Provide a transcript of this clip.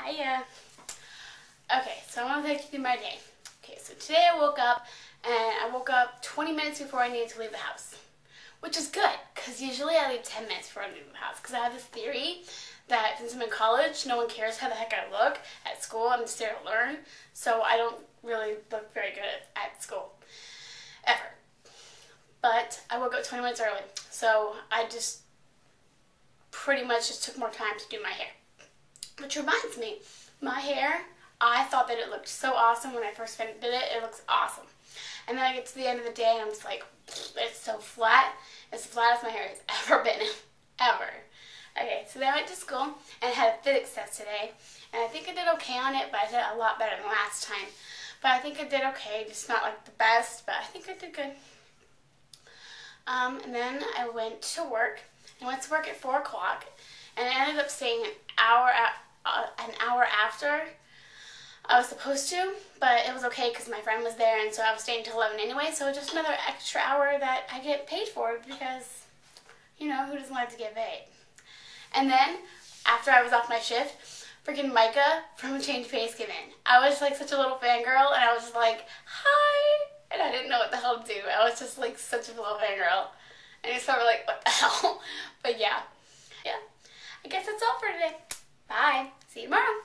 Hiya. Okay, so I'm gonna take you through my day. Okay, so today I woke up 20 minutes before I needed to leave the house, which is good because usually I leave 10 minutes before I leave the house because I have this theory that since I'm in college, no one cares how the heck I look at school. I'm just there to learn, so I don't really look very good at school ever. But I woke up 20 minutes early, so I just pretty much just took more time to do my hair. Which reminds me, my hair, I thought that it looked so awesome when I first did it. It looks awesome. And then I get to the end of the day and I'm just like, it's so flat. It's the flattest my hair has ever been. Ever. Okay, so then I went to school and had a physics test today. And I think I did okay on it, but I did a lot better than last time. But I think I did okay, just not like the best, but I think I did good. And then I went to work. I went to work at 4 o'clock, and I ended up staying an hour after I was supposed to, but it was okay because my friend was there, and so I was staying until 11 anyway, so just another extra hour that I get paid for because, you know, who doesn't like to get paid? And then, after I was off my shift, freaking Micah from Change Pace came in. I was like such a little fangirl, and I was just like, hi, and I didn't know what the hell to do. I was just like such a little fangirl, and he's probably like, what the hell? But yeah, I guess that's all for today. Bye. See you tomorrow.